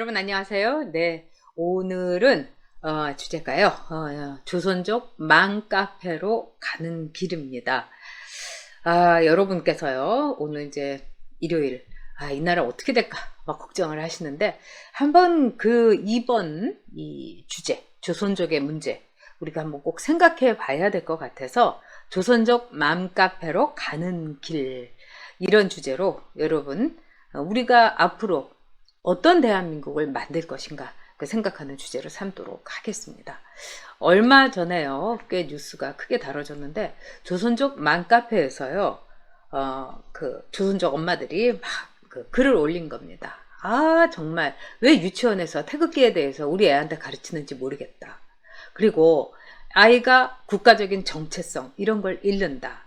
여러분 안녕하세요. 네, 오늘은 주제가요. 조선족 맘카페로 가는 길입니다. 여러분께서요, 오늘 이제 일요일, 이 나라 어떻게 될까 막 걱정을 하시는데 한번 이번 이 주제, 조선족의 문제 우리가 한번 꼭 생각해 봐야 될 것 같아서 조선족 맘카페로 가는 길, 이런 주제로 여러분, 우리가 앞으로 어떤 대한민국을 만들 것인가 생각하는 주제로 삼도록 하겠습니다. 얼마 전에요, 꽤 뉴스가 크게 다뤄졌는데 조선족 맘카페에서요, 조선족 엄마들이 막 글을 올린 겁니다. 정말 왜 유치원에서 태극기에 대해서 우리 애한테 가르치는지 모르겠다. 그리고 아이가 국가적인 정체성 이런 걸 잃는다.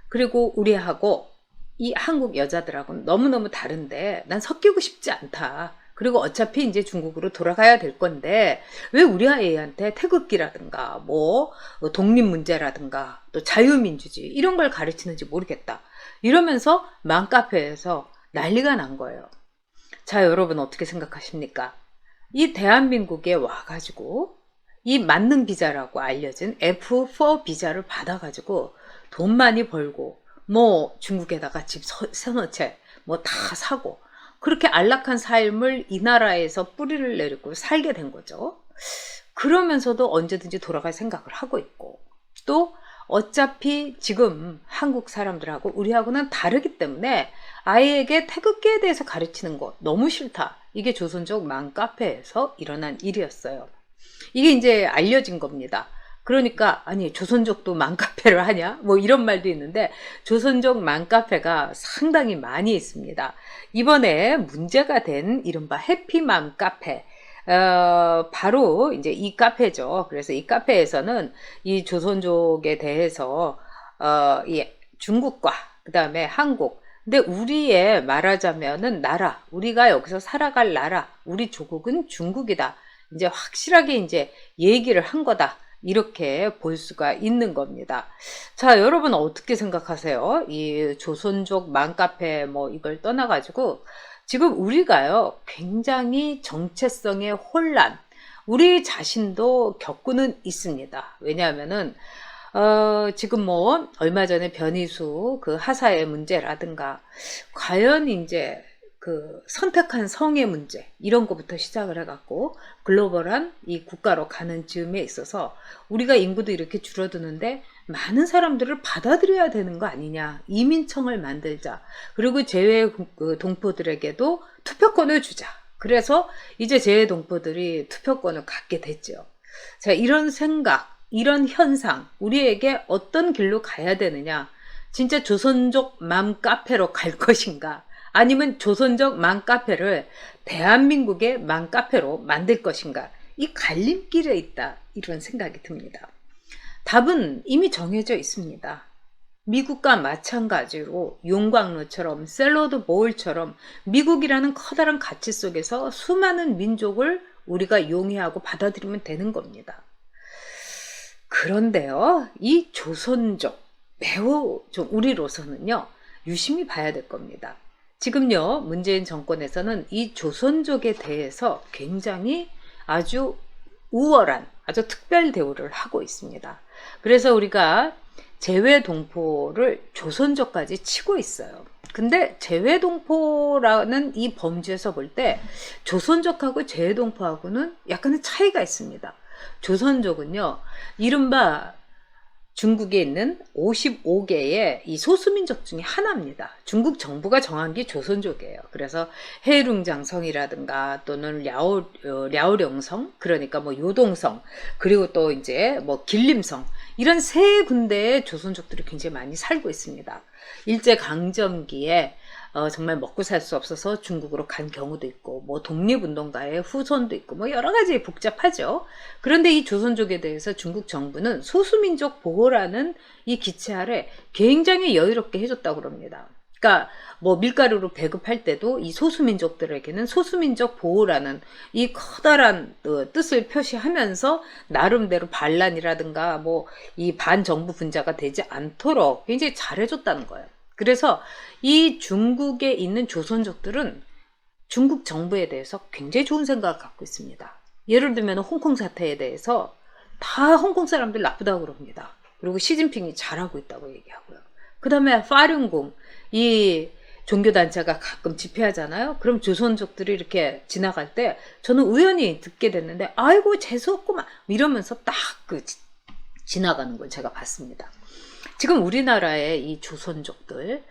그리고 우리하고 이 한국 여자들하고는 너무너무 다른데 난 섞이고 싶지 않다. 그리고 어차피 이제 중국으로 돌아가야 될 건데 왜 우리 아이한테 태극기라든가 뭐 독립 문제라든가 또 자유민주주의 이런 걸 가르치는지 모르겠다. 이러면서 맘카페에서 난리가 난 거예요. 자, 여러분 어떻게 생각하십니까? 이 대한민국에 와가지고 이 만능 비자라고 알려진 F4 비자를 받아가지고 돈 많이 벌고 뭐 중국에다가 집 서너 채 뭐 다 사고 그렇게 안락한 삶을 이 나라에서 뿌리를 내리고 살게 된 거죠. 그러면서도 언제든지 돌아갈 생각을 하고 있고, 또 어차피 지금 한국 사람들하고 우리하고는 다르기 때문에 아이에게 태극기에 대해서 가르치는 거 너무 싫다. 이게 조선족 맘카페에서 일어난 일이었어요. 이게 이제 알려진 겁니다. 그러니까 아니 조선족도 맘카페를 하냐? 뭐 이런 말도 있는데 조선족 맘카페가 상당히 많이 있습니다. 이번에 문제가 된 이른바 해피맘 카페, 바로 이제 이 카페죠. 그래서 이 카페에서는 이 조선족에 대해서 이 중국과 그 다음에 한국, 근데 우리의 말하자면은 나라, 우리가 여기서 살아갈 나라, 우리 조국은 중국이다. 이제 확실하게 이제 얘기를 한 거다. 이렇게 볼 수가 있는 겁니다. 자, 여러분 어떻게 생각하세요? 이 조선족 맘카페 뭐 이걸 떠나가지고 지금 우리가요 굉장히 정체성의 혼란, 우리 자신도 겪고는 있습니다. 왜냐하면은 지금 뭐 얼마 전에 변희수 하사의 문제라든가 과연 이제 선택한 성의 문제 이런 거부터 시작을 해갖고 글로벌한 이 국가로 가는 즈음에 있어서 우리가 인구도 이렇게 줄어드는데 많은 사람들을 받아들여야 되는 거 아니냐, 이민청을 만들자, 그리고 재외 동포들에게도 투표권을 주자. 그래서 이제 재외 동포들이 투표권을 갖게 됐죠. 자, 이런 생각, 이런 현상, 우리에게 어떤 길로 가야 되느냐, 진짜 조선족 맘카페로 갈 것인가, 아니면 조선족 맘카페를 대한민국의 맘카페로 만들 것인가, 이 갈림길에 있다, 이런 생각이 듭니다. 답은 이미 정해져 있습니다. 미국과 마찬가지로 용광로처럼 샐러드 보울처럼 미국이라는 커다란 가치 속에서 수많은 민족을 우리가 용해하고 받아들이면 되는 겁니다. 그런데요, 이 조선족 매우 좀 우리로서는요 유심히 봐야 될 겁니다. 지금요 문재인 정권에서는 이 조선족에 대해서 굉장히 아주 우월한, 아주 특별 대우를 하고 있습니다. 그래서 우리가 재외동포를 조선족까지 치고 있어요. 근데 재외동포라는 이 범주에서 볼 때 조선족하고 재외동포하고는 약간의 차이가 있습니다. 조선족은요 이른바 중국에 있는 55개의 이 소수민족 중에 하나입니다. 중국 정부가 정한 게 조선족이에요. 그래서 해룽장성이라든가 또는 랴오령성, 그러니까 뭐 요동성, 그리고 또 이제 뭐 길림성, 이런 세 군데의 조선족들이 굉장히 많이 살고 있습니다. 일제강점기에 정말 먹고 살 수 없어서 중국으로 간 경우도 있고, 뭐 독립운동가의 후손도 있고, 뭐 여러 가지 복잡하죠. 그런데 이 조선족에 대해서 중국 정부는 소수민족 보호라는 이 기체 아래 굉장히 여유롭게 해줬다고 그럽니다. 그러니까 뭐 밀가루로 배급할 때도 이 소수민족들에게는 소수민족 보호라는 이 커다란 뜻을 표시하면서 나름대로 반란이라든가 뭐 이 반정부 분자가 되지 않도록 굉장히 잘해줬다는 거예요. 그래서 이 중국에 있는 조선족들은 중국 정부에 대해서 굉장히 좋은 생각을 갖고 있습니다. 예를 들면 홍콩 사태에 대해서 다 홍콩 사람들 나쁘다고 그럽니다. 그리고 시진핑이 잘하고 있다고 얘기하고요. 그 다음에 파륜궁, 이 종교단체가 가끔 집회하잖아요. 그럼 조선족들이 이렇게 지나갈 때 저는 우연히 듣게 됐는데 아이고 재수없구만 이러면서 딱 지나가는 걸 제가 봤습니다. 지금 우리나라의 이 조선족들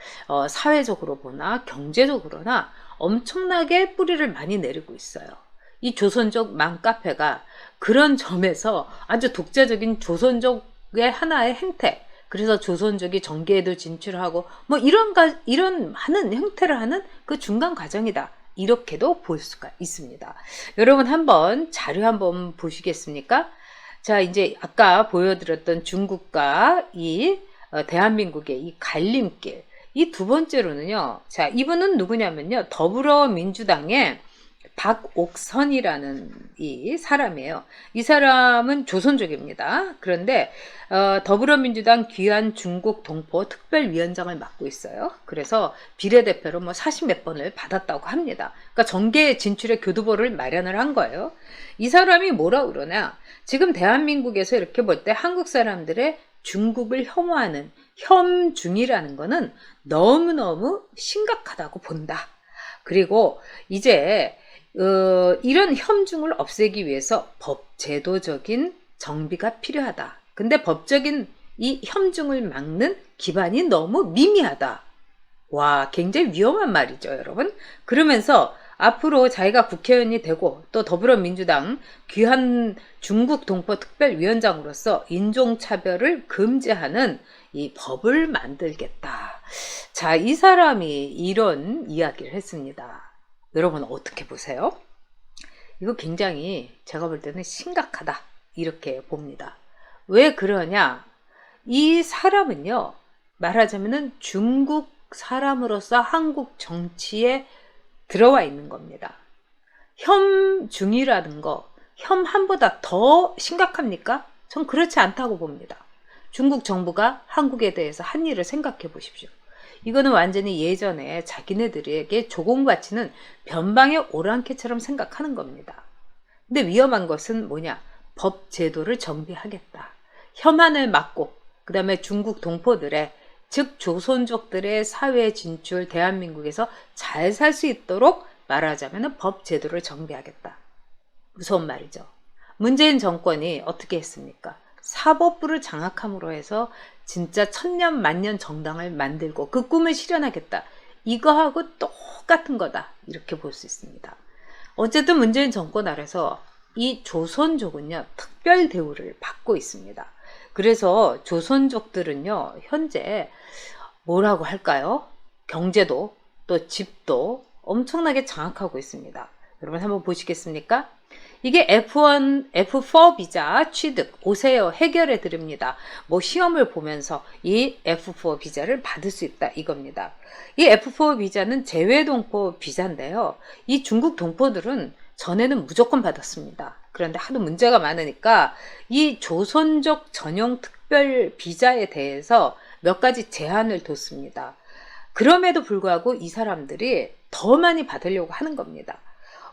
사회적으로 보나 경제적으로나 엄청나게 뿌리를 많이 내리고 있어요. 이 조선족 맘카페가 그런 점에서 아주 독자적인 조선족의 하나의 행태, 그래서 조선족이 정계에도 진출하고 뭐 이런 하는 형태를 하는 그 중간 과정이다. 이렇게도 볼 수가 있습니다. 여러분 한번 자료 한번 보시겠습니까? 자, 이제 아까 보여드렸던 중국과 이 대한민국의 이 갈림길, 이 두 번째로는요. 자, 이분은 누구냐면요. 더불어민주당의 박옥선이라는 이 사람이에요. 이 사람은 조선족입니다. 그런데 더불어민주당 귀한 중국 동포 특별위원장을 맡고 있어요. 그래서 비례대표로 뭐 40몇 번을 받았다고 합니다. 그러니까 정계 진출의 교두보를 마련을 한 거예요. 이 사람이 뭐라 그러냐? 지금 대한민국에서 이렇게 볼 때 한국 사람들의 중국을 혐오하는 혐중이라는 거는 너무너무 심각하다고 본다. 그리고 이제 이런 혐중을 없애기 위해서 법제도적인 정비가 필요하다. 근데 법적인 이 혐중을 막는 기반이 너무 미미하다. 와, 굉장히 위험한 말이죠, 여러분. 그러면서 앞으로 자기가 국회의원이 되고 또 더불어민주당 귀한 중국 동포 특별위원장으로서 인종차별을 금지하는 이 법을 만들겠다. 자, 이 사람이 이런 이야기를 했습니다. 여러분 어떻게 보세요? 이거 굉장히 제가 볼 때는 심각하다 이렇게 봅니다. 왜 그러냐? 이 사람은요, 말하자면은 중국 사람으로서 한국 정치에 들어와 있는 겁니다. 혐중이라는 거, 혐한보다 더 심각합니까? 전 그렇지 않다고 봅니다. 중국 정부가 한국에 대해서 한 일을 생각해 보십시오. 이거는 완전히 예전에 자기네들에게 조공 가치는 변방의 오랑캐처럼 생각하는 겁니다. 근데 위험한 것은 뭐냐? 법 제도를 정비하겠다. 혐한을 막고 그 다음에 중국 동포들의 즉 조선족들의 사회 진출 대한민국에서 잘 살 수 있도록 말하자면 법 제도를 정비하겠다. 무서운 말이죠. 문재인 정권이 어떻게 했습니까? 사법부를 장악함으로 해서 진짜 천년 만년 정당을 만들고 그 꿈을 실현하겠다. 이거하고 똑같은 거다. 이렇게 볼 수 있습니다. 어쨌든 문재인 정권 아래서 이 조선족은요, 특별 대우를 받고 있습니다. 그래서 조선족들은요, 현재 뭐라고 할까요? 경제도 또 집도 엄청나게 장악하고 있습니다. 여러분 한번 보시겠습니까? 이게 F1, F4 비자 취득 오세요 해결해 드립니다. 뭐 시험을 보면서 이 F4 비자를 받을 수 있다 이겁니다. 이 F4 비자는 재외동포 비자인데요. 이 중국 동포들은 전에는 무조건 받았습니다. 그런데 하도 문제가 많으니까 이 조선족 전용 특별 비자에 대해서 몇 가지 제한을 뒀습니다. 그럼에도 불구하고 이 사람들이 더 많이 받으려고 하는 겁니다.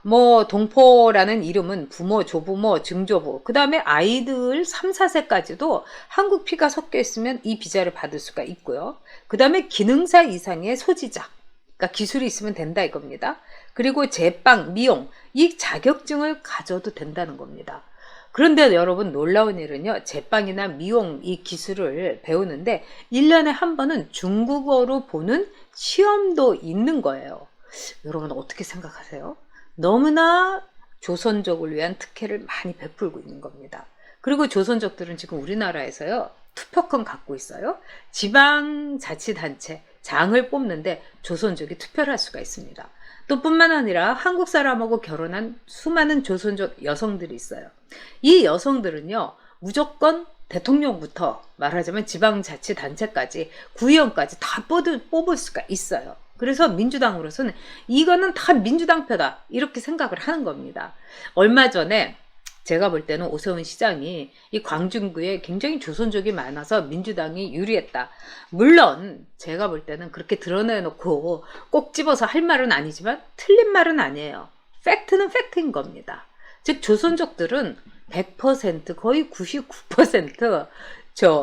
뭐 동포라는 이름은 부모, 조부모, 증조부, 그 다음에 아이들 3, 4세까지도 한국 피가 섞여 있으면 이 비자를 받을 수가 있고요. 그 다음에 기능사 이상의 소지자, 그러니까 기술이 있으면 된다 이겁니다. 그리고 제빵, 미용, 이 자격증을 가져도 된다는 겁니다. 그런데 여러분 놀라운 일은요, 제빵이나 미용 이 기술을 배우는데 1년에 한 번은 중국어로 보는 시험도 있는 거예요. 여러분 어떻게 생각하세요? 너무나 조선족을 위한 특혜를 많이 베풀고 있는 겁니다. 그리고 조선족들은 지금 우리나라에서요, 투표권 갖고 있어요. 지방자치단체 장을 뽑는데 조선족이 투표를 할 수가 있습니다. 또 뿐만 아니라 한국 사람하고 결혼한 수많은 조선족 여성들이 있어요. 이 여성들은요, 무조건 대통령부터 말하자면 지방자치단체까지 구의원까지 다 뽑을 수가 있어요. 그래서 민주당으로서는 이거는 다 민주당 표다 이렇게 생각을 하는 겁니다. 얼마 전에 제가 볼 때는 오세훈 시장이 이 광진구에 굉장히 조선족이 많아서 민주당이 유리했다. 물론 제가 볼 때는 그렇게 드러내놓고 꼭 집어서 할 말은 아니지만 틀린 말은 아니에요. 팩트는 팩트인 겁니다. 즉 조선족들은 100% 거의 99%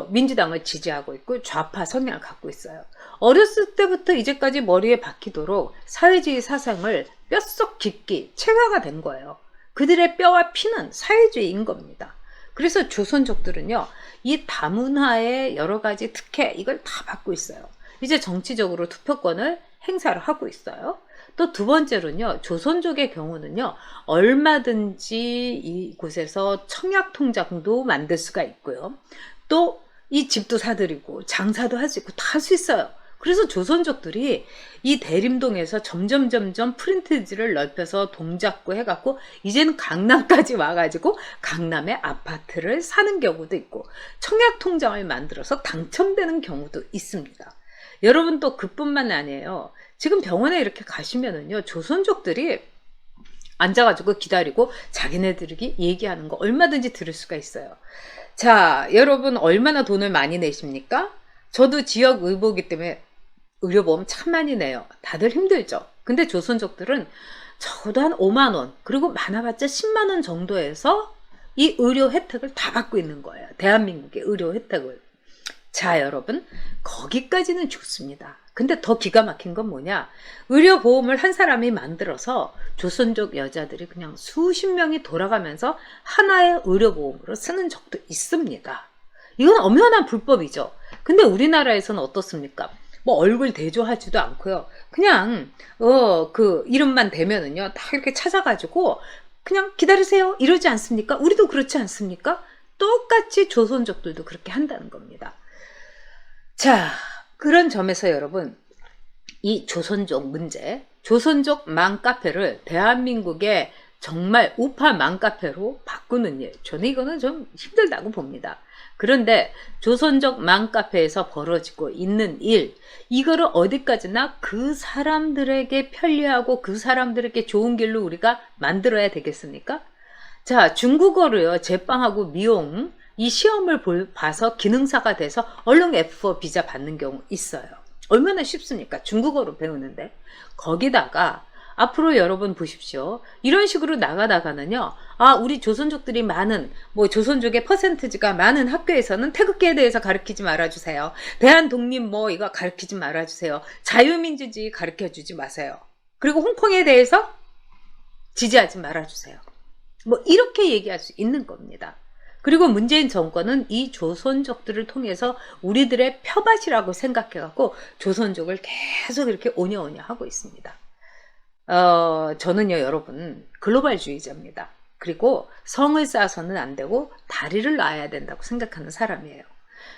민주당을 지지하고 있고 좌파 성향을 갖고 있어요. 어렸을 때부터 이제까지 머리에 박히도록 사회주의 사상을 뼛속 깊이 체화가 된 거예요. 그들의 뼈와 피는 사회주의인 겁니다. 그래서 조선족들은요, 이 다문화의 여러 가지 특혜, 이걸 다 받고 있어요. 이제 정치적으로 투표권을 행사를 하고 있어요. 또 두 번째로는요, 조선족의 경우는요, 얼마든지 이곳에서 청약통장도 만들 수가 있고요. 또 이 집도 사들이고 장사도 할 수 있고 다 할 수 있어요. 그래서 조선족들이 이 대림동에서 점점 프린트지를 넓혀서 동작구 해갖고 이제는 강남까지 와가지고 강남에 아파트를 사는 경우도 있고 청약통장을 만들어서 당첨되는 경우도 있습니다. 여러분 또 그뿐만 아니에요. 지금 병원에 이렇게 가시면은요, 조선족들이 앉아가지고 기다리고 자기네들이 얘기하는 거 얼마든지 들을 수가 있어요. 자, 여러분 얼마나 돈을 많이 내십니까? 저도 지역 의료보기 때문에 의료보험 참 많이 내요. 다들 힘들죠. 근데 조선족들은 적어도 한 5만 원, 그리고 많아봤자 10만 원 정도에서 이 의료 혜택을 다 받고 있는 거예요. 대한민국의 의료 혜택을. 자, 여러분 거기까지는 좋습니다. 근데 더 기가 막힌 건 뭐냐, 의료보험을 한 사람이 만들어서 조선족 여자들이 그냥 수십 명이 돌아가면서 하나의 의료보험으로 쓰는 적도 있습니다. 이건 엄연한 불법이죠. 근데 우리나라에서는 어떻습니까? 뭐 얼굴 대조하지도 않고요. 그냥 그 이름만 대면은요, 다 이렇게 찾아가지고 그냥 기다리세요 이러지 않습니까? 우리도 그렇지 않습니까? 똑같이 조선족들도 그렇게 한다는 겁니다. 자, 그런 점에서 여러분, 이 조선족 문제, 조선족 맘카페를 대한민국의 정말 우파 맘카페로 바꾸는 일, 저는 이거는 좀 힘들다고 봅니다. 그런데 조선족 맘카페에서 벌어지고 있는 일, 이거를 어디까지나 그 사람들에게 편리하고 그 사람들에게 좋은 길로 우리가 만들어야 되겠습니까? 자, 중국어로요, 제빵하고 미용, 이 시험을 봐서 기능사가 돼서 얼른 F4 비자 받는 경우 있어요. 얼마나 쉽습니까? 중국어로 배우는데. 거기다가 앞으로 여러분 보십시오. 이런 식으로 나가다가는요, 아, 우리 조선족들이 많은, 뭐 조선족의 퍼센트지가 많은 학교에서는 태극기에 대해서 가르치지 말아주세요. 대한독립 뭐 이거 가르치지 말아주세요. 자유민주주의 가르쳐주지 마세요. 그리고 홍콩에 대해서 지지하지 말아주세요. 뭐 이렇게 얘기할 수 있는 겁니다. 그리고 문재인 정권은 이 조선족들을 통해서 우리들의 표밭이라고 생각해갖고 조선족을 계속 이렇게 오냐오냐 하고 있습니다. 저는요, 여러분, 글로벌주의자입니다. 그리고 성을 쌓아서는 안 되고 다리를 놔야 된다고 생각하는 사람이에요.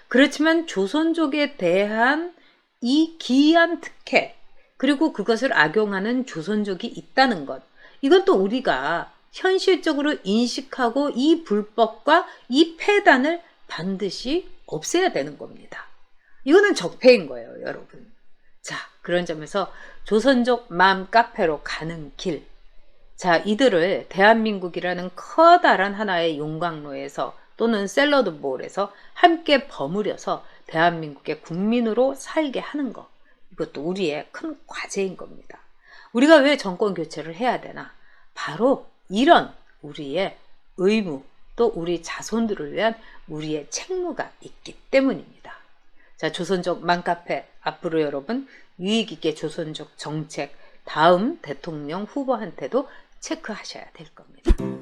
그렇지만 조선족에 대한 이 기이한 특혜, 그리고 그것을 악용하는 조선족이 있다는 것, 이건 또 우리가 현실적으로 인식하고 이 불법과 이 폐단을 반드시 없애야 되는 겁니다. 이거는 적폐인 거예요, 여러분. 자, 그런 점에서 조선족 맘카페로 가는 길, 자, 이들을 대한민국이라는 커다란 하나의 용광로에서 또는 샐러드볼에서 함께 버무려서 대한민국의 국민으로 살게 하는 것, 이것도 우리의 큰 과제인 겁니다. 우리가 왜 정권 교체를 해야 되나? 바로 이런 우리의 의무, 또 우리 자손들을 위한 우리의 책무가 있기 때문입니다. 자, 조선족 맘카페, 앞으로 여러분 유익있게 조선족 정책 다음 대통령 후보한테도 체크하셔야 될 겁니다.